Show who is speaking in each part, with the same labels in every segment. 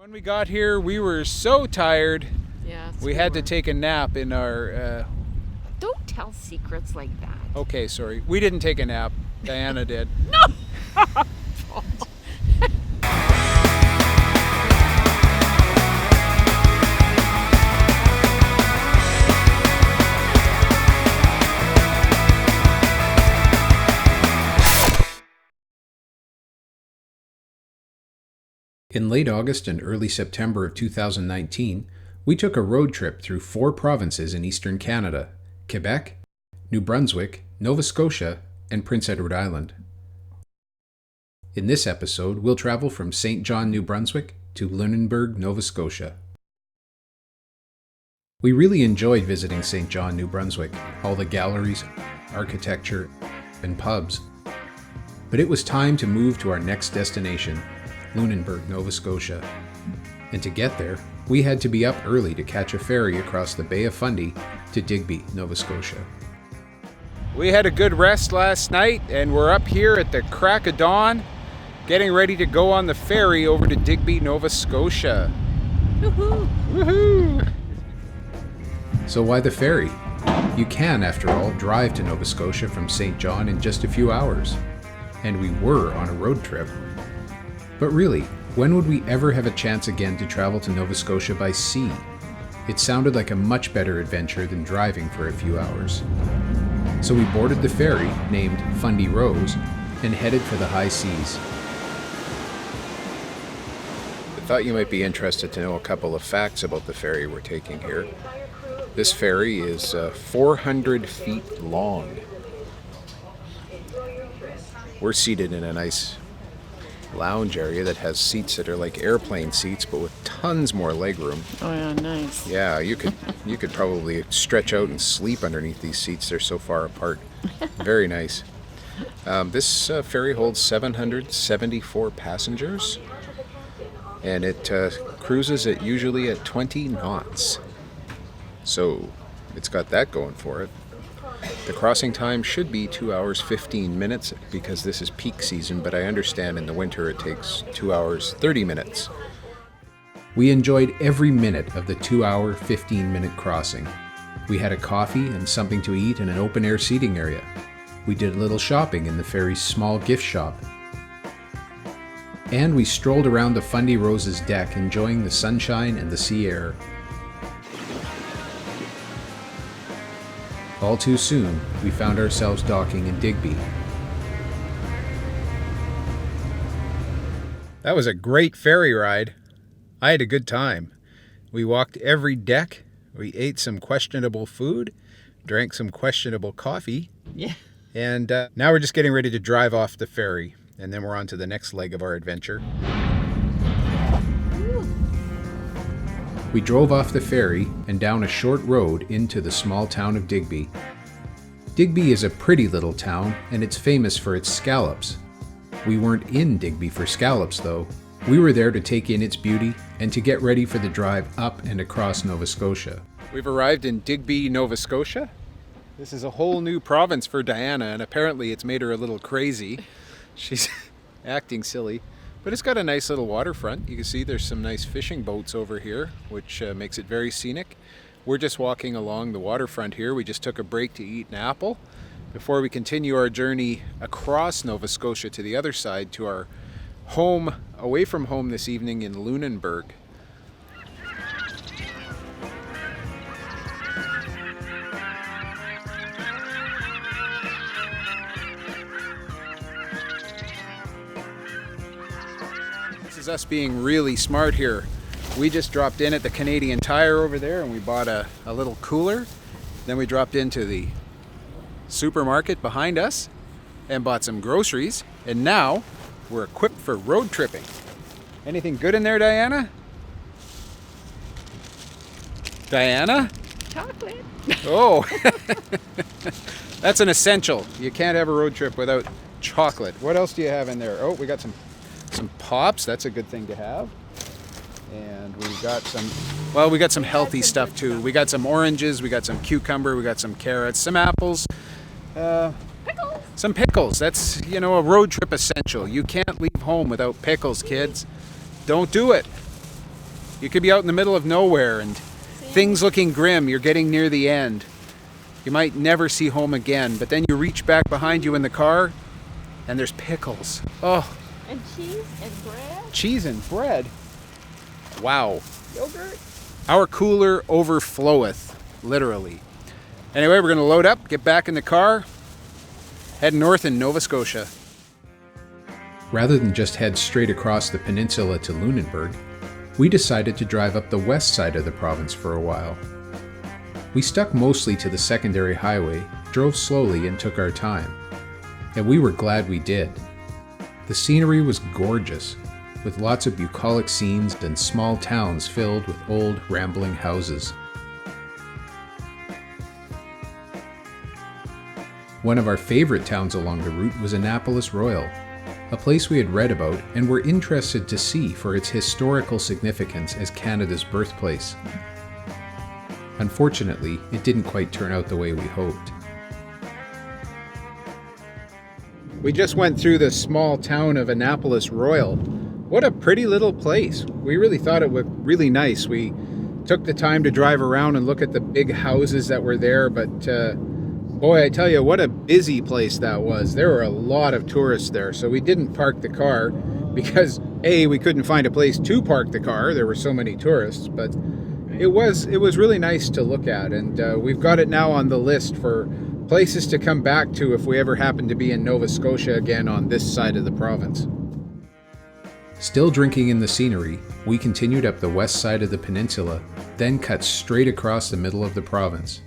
Speaker 1: When we got here, we were so tired.
Speaker 2: Yes.
Speaker 1: We had to take a nap in our...
Speaker 2: Don't tell secrets like that.
Speaker 1: Okay, sorry. We didn't take a nap. Diana did.
Speaker 2: No!
Speaker 3: In late August and early September of 2019, we took a road trip through 4 provinces in eastern Canada: Quebec, New Brunswick, Nova Scotia, and Prince Edward Island. In this episode, we'll travel from St. John, New Brunswick to Lunenburg, Nova Scotia. We really enjoyed visiting St. John, New Brunswick, all the galleries, architecture, and pubs. But it was time to move to our next destination, Lunenburg, Nova Scotia. And to get there, we had to be up early to catch a ferry across the Bay of Fundy to Digby, Nova Scotia.
Speaker 1: We had a good rest last night, and we're up here at the crack of dawn, getting ready to go on the ferry over to Digby, Nova Scotia.
Speaker 2: Woohoo!
Speaker 1: Woohoo!
Speaker 3: So why the ferry? You can, after all, drive to Nova Scotia from St. John in just a few hours. And we were on a road trip. But really, when would we ever have a chance again to travel to Nova Scotia by sea? It sounded like a much better adventure than driving for a few hours. So we boarded the ferry, named Fundy Rose, and headed for the high seas. I thought you might be interested to know a couple of facts about the ferry we're taking here. This ferry is 400 feet long. We're seated in a nice lounge area that has seats that are like airplane seats, but with tons more legroom.
Speaker 2: Oh yeah, nice.
Speaker 1: Yeah, you could probably stretch out and sleep underneath these seats. They're so far apart. Very nice. This ferry holds 774 passengers, and it cruises usually at 20 knots. So it's got that going for it. The crossing time should be 2 hours 15 minutes because this is peak season, but I understand in the winter it takes 2 hours 30 minutes. We enjoyed every minute of the 2-hour 15-minute crossing. We had a coffee and something to eat in an open-air seating area. We did a little shopping in the ferry's small gift shop. And we strolled around the Fundy Rose's deck, enjoying the sunshine and the sea air. All too soon, we found ourselves docking in Digby. That was a great ferry ride. I had a good time. We walked every deck, we ate some questionable food, drank some questionable coffee.
Speaker 2: Yeah.
Speaker 1: And now we're just getting ready to drive off the ferry, and then we're on to the next leg of our adventure.
Speaker 3: We drove off the ferry and down a short road into the small town of Digby. Digby is a pretty little town, and it's famous for its scallops. We weren't in Digby for scallops, though. We were there to take in its beauty and to get ready for the drive up and across Nova Scotia.
Speaker 1: We've arrived in Digby, Nova Scotia. This is a whole new province for Diana, and apparently it's made her a little crazy. She's acting silly. But it's got a nice little waterfront. You can see there's some nice fishing boats over here, which makes it very scenic. We're just walking along the waterfront here. We just took a break to eat an apple before we continue our journey across Nova Scotia to the other side to our home, away from home this evening in Lunenburg. This is us being really smart here. We just dropped in at the Canadian Tire over there and we bought a little cooler. Then we dropped into the supermarket behind us and bought some groceries. And now we're equipped for road tripping. Anything good in there, Diana? Diana?
Speaker 2: Chocolate.
Speaker 1: Oh, that's an essential. You can't have a road trip without chocolate. What else do you have in there? Oh, we got some pops. That's a good thing to have. And we got some healthy stuff too. We got some oranges, we got some cucumber, we got some carrots, some apples,
Speaker 2: Pickles.
Speaker 1: some pickles. That's, a road trip essential. You can't leave home without pickles, kids. Don't do it. You could be out in the middle of nowhere and things looking grim. You're getting near the end. You might never see home again, but then you reach back behind you in the car and there's pickles. Oh.
Speaker 2: And cheese and bread.
Speaker 1: Cheese and bread. Wow.
Speaker 2: Yogurt.
Speaker 1: Our cooler overfloweth, literally. Anyway, we're going to load up, get back in the car, head north in Nova Scotia.
Speaker 3: Rather than just head straight across the peninsula to Lunenburg, we decided to drive up the west side of the province for a while. We stuck mostly to the secondary highway, drove slowly and took our time. And we were glad we did. The scenery was gorgeous, with lots of bucolic scenes and small towns filled with old, rambling houses. One of our favorite towns along the route was Annapolis Royal, a place we had read about and were interested to see for its historical significance as Canada's birthplace. Unfortunately, it didn't quite turn out the way we hoped.
Speaker 1: We just went through the small town of Annapolis Royal. What a pretty little place. We really thought it was really nice. We took the time to drive around and look at the big houses that were there, but boy, I tell you, what a busy place that was. There were a lot of tourists there, so we didn't park the car because A, we couldn't find a place to park the car. There were so many tourists, but it was really nice to look at, and we've got it now on the list for places to come back to if we ever happen to be in Nova Scotia again on this side of the province.
Speaker 3: Still drinking in the scenery, we continued up the west side of the peninsula, then cut straight across the middle of the province.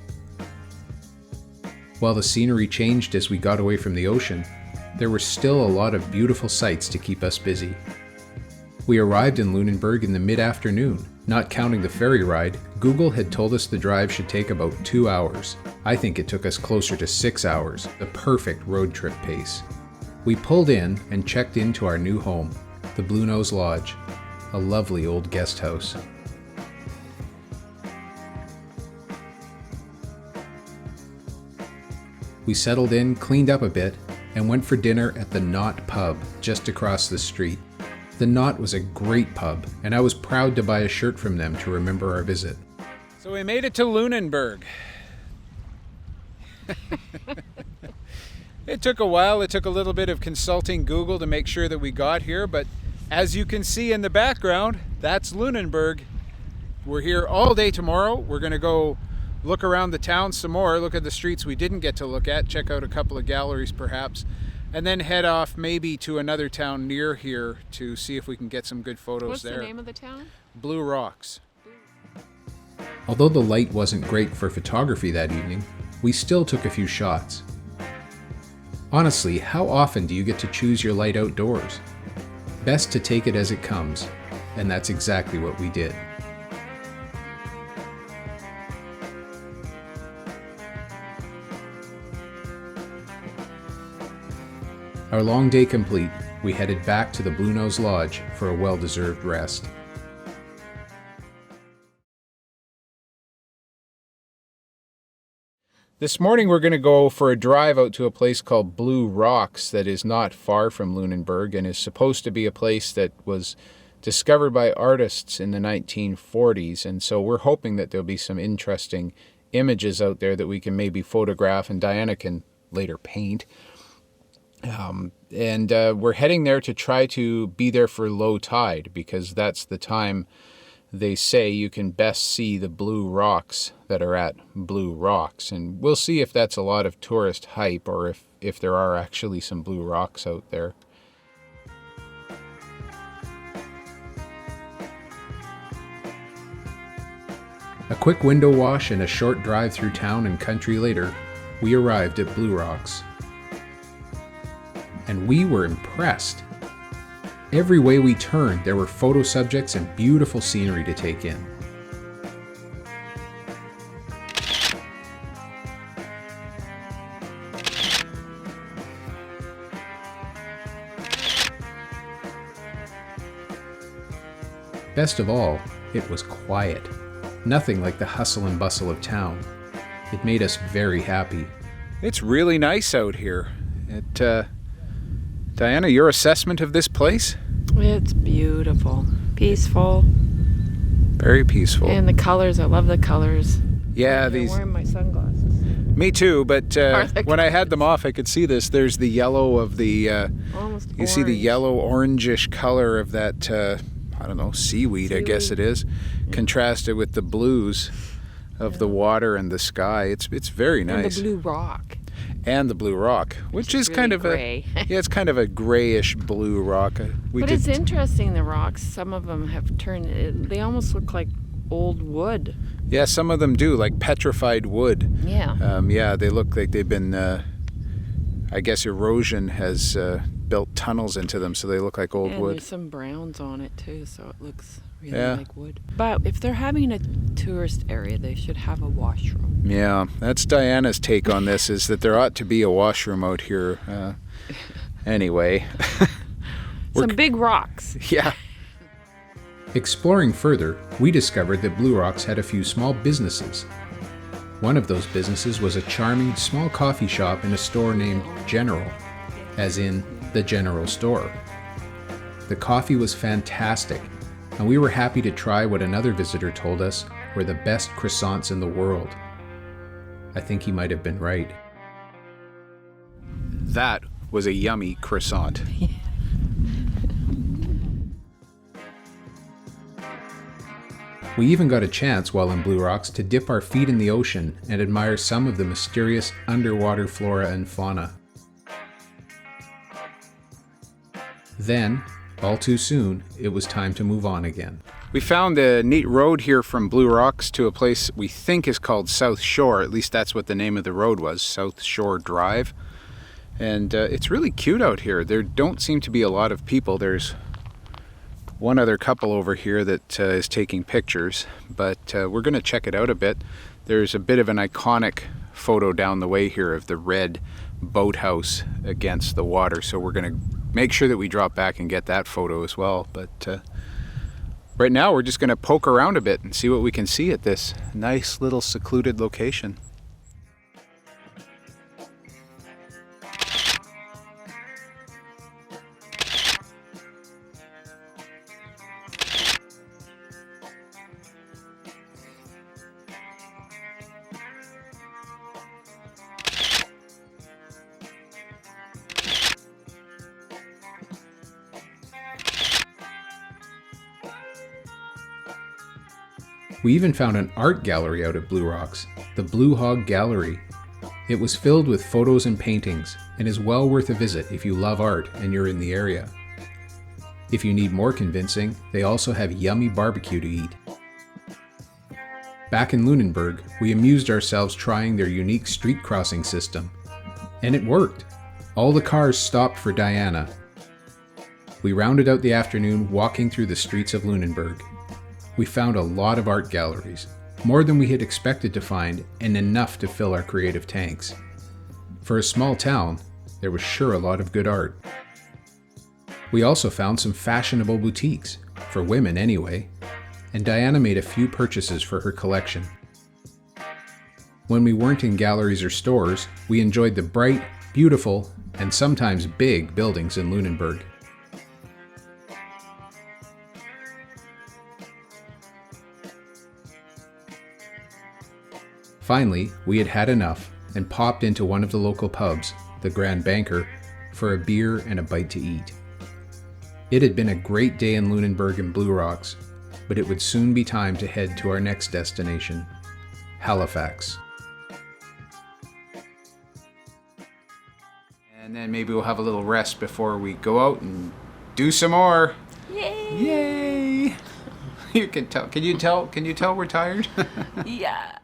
Speaker 3: While the scenery changed as we got away from the ocean, there were still a lot of beautiful sights to keep us busy. We arrived in Lunenburg in the mid-afternoon. Not counting the ferry ride, Google had told us the drive should take about 2 hours. I think it took us closer to 6 hours, the perfect road trip pace. We pulled in and checked into our new home, the Blue Nose Lodge, a lovely old guest house. We settled in, cleaned up a bit, and went for dinner at the Knot Pub just across the street. The Knot was a great pub, and I was proud to buy a shirt from them to remember our visit.
Speaker 1: So we made it to Lunenburg. It took a while. It took a little bit of consulting Google to make sure that we got here, but as you can see in the background, that's Lunenburg. We're here all day tomorrow. We're going to go look around the town some more, look at the streets we didn't get to look at, check out a couple of galleries perhaps, and then head off maybe to another town near here to see if we can get some good photos there.
Speaker 2: What's the name of the town?
Speaker 1: Blue Rocks.
Speaker 3: Although the light wasn't great for photography that evening, we still took a few shots. Honestly, how often do you get to choose your light outdoors? Best to take it as it comes, and that's exactly what we did. Our long day complete, we headed back to the Blue Nose Lodge for a well-deserved rest.
Speaker 1: This morning we're going to go for a drive out to a place called Blue Rocks that is not far from Lunenburg and is supposed to be a place that was discovered by artists in the 1940s, and so we're hoping that there'll be some interesting images out there that we can maybe photograph and Diana can later paint. We're heading there to try to be there for low tide because that's the time they say you can best see the blue rocks that are at Blue Rocks. And we'll see if that's a lot of tourist hype or if there are actually some blue rocks out there.
Speaker 3: A quick window wash and a short drive through town and country later, we arrived at Blue Rocks. And we were impressed. Every way we turned, there were photo subjects and beautiful scenery to take in. Best of all, it was quiet. Nothing like the hustle and bustle of town. It made us very happy.
Speaker 1: It's really nice out here. Diana, your assessment of this place?
Speaker 2: It's beautiful, peaceful.
Speaker 1: Very peaceful.
Speaker 2: And the colors, I love the colors.
Speaker 1: Yeah,
Speaker 2: I'm
Speaker 1: these.
Speaker 2: wearing my sunglasses.
Speaker 1: Me too, but
Speaker 2: Perfect.
Speaker 1: when I had them off, I could see this. There's the yellow of the.
Speaker 2: Almost
Speaker 1: You see the
Speaker 2: orange.
Speaker 1: yellow orangish color of that. I don't know, seaweed. I guess it is, contrasted with the blues of the water and the sky. It's very
Speaker 2: And
Speaker 1: nice.
Speaker 2: the blue rock.
Speaker 1: And the blue rock, which is
Speaker 2: really
Speaker 1: kind of
Speaker 2: gray.
Speaker 1: it's kind of a grayish blue rock.
Speaker 2: But it's interesting, the rocks, some of them have turned, they almost look like old wood.
Speaker 1: Yeah, some of them do, like petrified wood.
Speaker 2: Yeah.
Speaker 1: Yeah, they look like they've been, I guess erosion has built tunnels into them, so they look like old
Speaker 2: And
Speaker 1: wood.
Speaker 2: there's some browns on it too, so it looks really
Speaker 1: Yeah.
Speaker 2: like wood. But if they're having a tourist area, they should have a washroom.
Speaker 1: Yeah, that's Diana's take on this, is that there ought to be a washroom out here. Anyway.
Speaker 2: Some big rocks.
Speaker 1: Yeah.
Speaker 3: Exploring further, we discovered that Blue Rocks had a few small businesses. One of those businesses was a charming small coffee shop in a store named General, as in the general store. The coffee was fantastic, and we were happy to try what another visitor told us were the best croissants in the world. I think he might have been right.
Speaker 1: That was a yummy croissant.
Speaker 3: We even got a chance while in Blue Rocks to dip our feet in the ocean and admire some of the mysterious underwater flora and fauna. Then, all too soon, it was time to move on again.
Speaker 1: We found a neat road here from Blue Rocks to a place we think is called South Shore. At least that's what the name of the road was, South Shore Drive. And it's really cute out here. There don't seem to be a lot of people. There's one other couple over here that is taking pictures, but we're going to check it out a bit. There's a bit of an iconic photo down the way here of the red boathouse against the water, so we're going to make sure that we drop back and get that photo as well. But right now we're just going to poke around a bit and see what we can see at this nice little secluded location.
Speaker 3: We even found an art gallery out at Blue Rocks, the Blue Hog Gallery. It was filled with photos and paintings, and is well worth a visit if you love art and you're in the area. If you need more convincing, they also have yummy barbecue to eat. Back in Lunenburg, we amused ourselves trying their unique street crossing system. And it worked. All the cars stopped for Diana. We rounded out the afternoon walking through the streets of Lunenburg. We found a lot of art galleries, more than we had expected to find, and enough to fill our creative tanks. For a small town, there was sure a lot of good art. We also found some fashionable boutiques, for women anyway, and Diana made a few purchases for her collection. When we weren't in galleries or stores, we enjoyed the bright, beautiful, and sometimes big buildings in Lunenburg. Finally, we had had enough and popped into one of the local pubs, the Grand Banker, for a beer and a bite to eat. It had been a great day in Lunenburg and Blue Rocks, but it would soon be time to head to our next destination, Halifax.
Speaker 1: And then maybe we'll have a little rest before we go out and do some more.
Speaker 2: Yay!
Speaker 1: Yay! You can tell. Can you tell? Can you tell we're tired?
Speaker 2: Yeah.